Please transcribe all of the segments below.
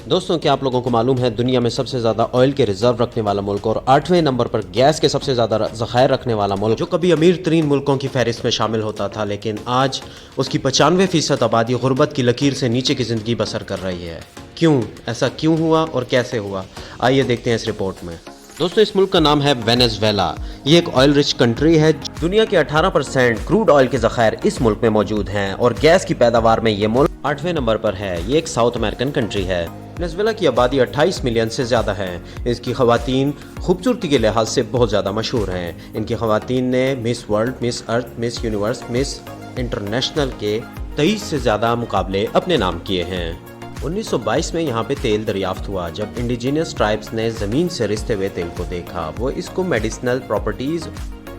दोस्तों, क्या आप लोगों को मालूम है दुनिया में सबसे ज़्यादा ऑयल के रिजर्व रखने वाला मुल्क और 8वें नंबर पर गैस के सबसे ज़्यादा ज़खायर रखने वाला मुल्क, जो कभी अमीर तरीन मुल्कों की फहरिस्त में शामिल होता था, लेकिन आज उसकी 95% आबादी गुर्बत की लकीर से नीचे की ज़िंदगी बसर कर रही है। क्यों? ऐसा क्यों हुआ और कैसे हुआ? आइए देखते हैं इस रिपोर्ट में। दोस्तों, इस मुल्क का नाम है वेनेजुएला। ये एक ऑयल रिच कंट्री है। दुनिया के 18% क्रूड ऑयल के ज़खायर इस मुल्क में मौजूद हैं और गैस की पैदावार में ये मुल्क 8वें नंबर पर है। ये एक साउथ अमेरिकन कंट्री है। वेनेजुएला की आबादी 28 मिलियन से ज़्यादा है। इसकी ख़वातीन खूबसूरती के लिहाज से बहुत ज़्यादा मशहूर हैं। इनकी ख़वातीन ने miss world, Miss Earth, miss universe, miss international के 23 से ज़्यादा मुकाबले अपने नाम किए हैं। 1922 में यहाँ पे तेल दरियाफ्त हुआ। जब इंडिजिनियस ट्राइब्स ने ज़मीन से रिसते हुए तेल को देखा, वो इसको मेडिसिनल प्रॉपर्टीज़,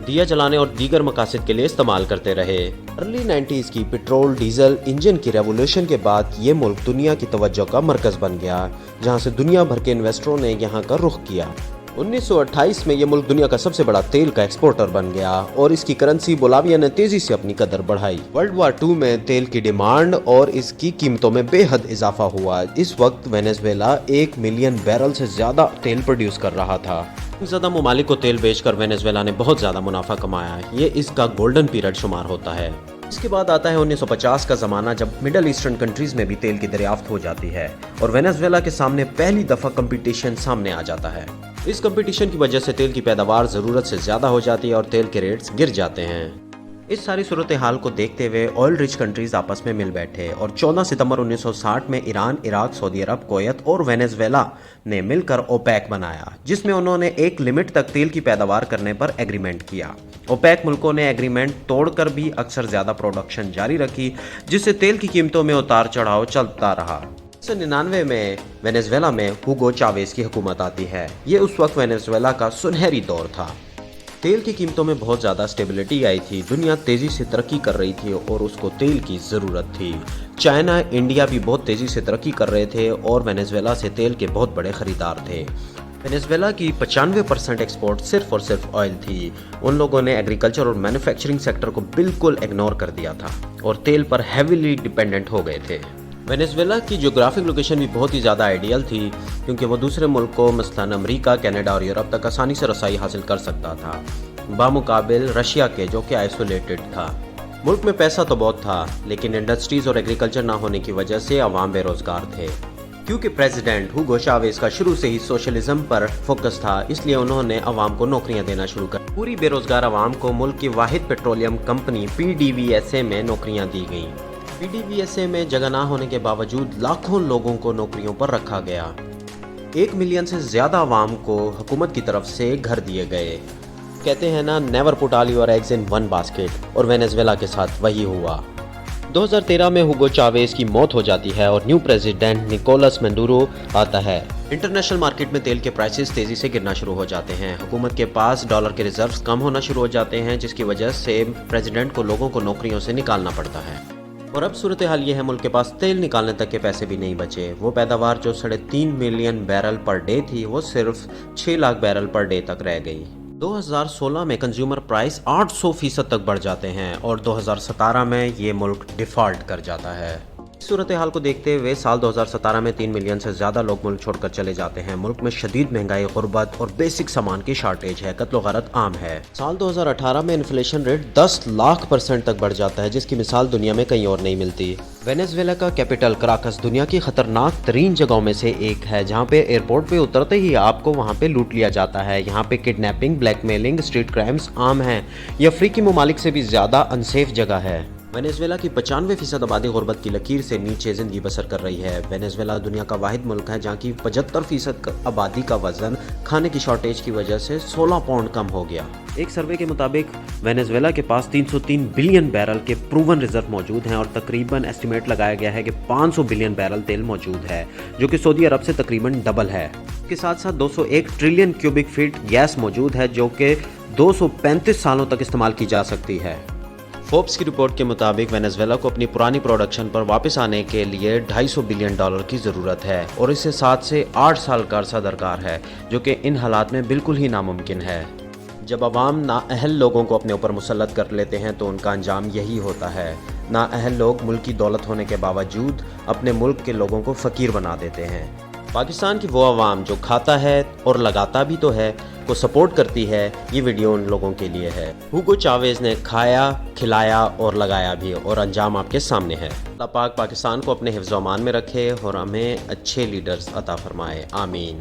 दिया जलाने और दीगर मकासद के लिए इस्तेमाल करते रहे। अर्ली 90s की पेट्रोल डीजल इंजन की रेवोल्यूशन के बाद ये मुल्क दुनिया की तवज्जो का मरकज़ बन गया, जहाँ से दुनिया भर के इन्वेस्टरों ने यहाँ का रुख किया। 1928 में ये मुल्क दुनिया का सबसे बड़ा तेल का एक्सपोर्टर बन गया और इसकी करेंसी बोलाविया ने तेजी से अपनी कदर बढ़ाई। वर्ल्ड वार 2 में तेल की डिमांड और इसकी कीमतों में बेहद इजाफा हुआ। इस वक्त वेनेजुएला 1 मिलियन बैरल से ज्यादा तेल प्रोड्यूस कर रहा था। ज्यादा ममालिक को तेल बेचकर वेनेजुएला ने बहुत ज्यादा मुनाफा कमाया। ये इसका गोल्डन पीरियड शुमार होता है। इसके बाद आता है 1950 का ज़माना, जब मिडल ईस्टर्न कंट्रीज में भी तेल की दरियाफ्त हो जाती है और वेनेजुएला के सामने पहली दफ़ा कंपटीशन सामने आ जाता है। इस कंपटीशन की वजह से तेल की पैदावार ज़रूरत से ज़्यादा हो जाती है और तेल के रेट्स गिर जाते हैं। इस सारी सूरत हाल को देखते हुए ऑयल रिच कंट्रीज आपस में मिल बैठे और 14 सितंबर 1960 में ईरान, इराक, सऊदी अरब, कुवैत और वेनेजुएला ने मिलकर ओपेक बनाया, जिसमें उन्होंने एक लिमिट तक तेल की पैदावार करने पर एग्रीमेंट किया। ओपेक मुल्कों ने एग्रीमेंट तोड़कर भी अक्सर ज़्यादा प्रोडक्शन जारी रखी, जिससे तेल की कीमतों में उतार चढ़ाव चलता रहा। 1999 में वेनेजुएला में हुगो चावेज की हुकूमत आती है। ये उस वक्त वेनेजुएला का सुनहरी दौर था। तेल की कीमतों में बहुत ज़्यादा स्टेबिलिटी आई थी। दुनिया तेज़ी से तरक्की कर रही थी और उसको तेल की ज़रूरत थी। चाइना, इंडिया भी बहुत तेज़ी से तरक्की कर रहे थे और वेनेजुएला से तेल के बहुत बड़े ख़रीदार थे। वेनेजुएला की 95% एक्सपोर्ट सिर्फ और सिर्फ ऑयल थी। उन लोगों ने एग्रीकल्चर और मैन्युफैक्चरिंग सेक्टर को बिल्कुल इग्नोर कर दिया था और तेल पर हैवीली डिपेंडेंट हो गए थे। वेनेजुएला की ज्योग्राफिक लोकेशन भी बहुत ही ज़्यादा आइडियल थी, क्योंकि वो दूसरे मुल्कों मसलन अमेरिका, कनाडा और यूरोप तक आसानी से रसाई हासिल कर सकता था, बामुकाबिल रशिया के, जो कि आइसोलेटेड था। मुल्क में पैसा तो बहुत था, लेकिन इंडस्ट्रीज़ और एग्रीकल्चर ना होने की वजह से अवाम बेरोज़गार थे। क्योंकि प्रेसिडेंट हुगो चावेज का शुरू से ही सोशलिज्म पर फोकस था, इसलिए उन्होंने अवाम को नौकरियां देना शुरू कर। पूरी बेरोज़गार अवाम को मुल्क की वाहिद पेट्रोलियम कंपनी PDVSA में नौकरियां दी गईं। PDVSA में जगह ना होने के बावजूद लाखों लोगों को नौकरियों पर रखा गया। 1 मिलियन से ज़्यादा आवाम को हुकूमत की तरफ से घर दिए गए। कहते हैं ना, never put all your eggs in one basket, और वेनेजुएला के साथ वही हुआ। 2013 में हुगो चावेज की मौत हो जाती है और न्यू प्रेसिडेंट निकोलस मैडुरो आता है। इंटरनेशनल मार्केट में तेल के प्राइसेस तेज़ी से गिरना शुरू हो जाते हैं। हुकूमत के पास डॉलर के रिजर्व्स कम होना शुरू हो जाते हैं, जिसकी वजह से प्रेसिडेंट को लोगों को नौकरियों से निकालना पड़ता है। और अब सूरत हाल ये है, मुल्क के पास तेल निकालने तक के पैसे भी नहीं बचे। वो पैदावार जो 3.5 मिलियन बैरल पर डे थी, वो सिर्फ 6 लाख बैरल पर डे तक रह गई। 2016 में कंज्यूमर प्राइस 800% तक बढ़ जाते हैं और 2017 में ये मुल्क डिफ़ॉल्ट कर जाता है। सूरत हाल को देखते हुए साल 2017 में 3 मिलियन से ज़्यादा लोग मुल्क छोड़कर चले जाते हैं। मुल्क में शदीद महंगाई, गुर्बत और बेसिक सामान की शार्टेज है। कत्ल गारत आम है। साल 2018 में इन्फ्लेशन रेट 10 लाख% तक बढ़ जाता है, जिसकी मिसाल दुनिया में कहीं और नहीं मिलती। वेनेजुएला का कैपिटल कराकस दुनिया की खतरनाक तरीन जगहों में से एक है, जहाँ पे एयरपोर्ट पे उतरते ही आपको वहाँ पे लूट लिया जाता है। यहाँ पे किडनैपिंग, ब्लैकमेलिंग, स्ट्रीट क्राइम्स आम हैं। ये अफ्रीकी ममालिक से भी ज़्यादा अनसेफ जगह है। वेनेजुएला की 95% आबादी गुर्बत की लकीर से नीचे ज़िंदगी बसर कर रही है। वेनेजुएला दुनिया का वाहिद मुल्क है जहाँ की 75% आबादी का वजन खाने की शॉर्टेज की वजह से 16 पाउंड कम हो गया। एक सर्वे के मुताबिक वेनेजुएला के पास 303 बिलियन बैरल के प्रूवन रिजर्व मौजूद हैं और तकरीबन एस्टिमेट लगाया गया है कि 500 बिलियन बैरल तेल मौजूद है, जो कि सऊदी अरब से तकरीबन डबल है। इसके साथ साथ 201 ट्रिलियन क्यूबिक फीट गैस मौजूद है, जो कि 235 सालों तक इस्तेमाल की जा सकती है। फोर्ब्स की रिपोर्ट के मुताबिक वेनेजुएला को अपनी पुरानी प्रोडक्शन पर वापस आने के लिए $250 बिलियन की ज़रूरत है और इसे 7 से 8 साल का अरसा दरकार है, जो कि इन हालात में बिल्कुल ही नामुमकिन है। जब अवाम नाअहल लोगों को अपने ऊपर मुसल्लत कर लेते हैं तो उनका अंजाम यही होता है। नाअहल लोग मुल्क की दौलत होने के बावजूद अपने मुल्क के लोगों को फ़कीर बना देते हैं। پاکستان کی وہ عوام جو کھاتا ہے اور لگاتا بھی تو ہے، کو سپورٹ کرتی ہے، یہ ویڈیو ان لوگوں کے لیے ہے۔ ہوگو چاویز نے کھایا، کھلایا اور لگایا بھی، اور انجام آپ کے سامنے ہے۔ اللہ پاک پاکستان کو اپنے حفظ و امان میں رکھے اور ہمیں اچھے لیڈرز عطا فرمائے، آمین۔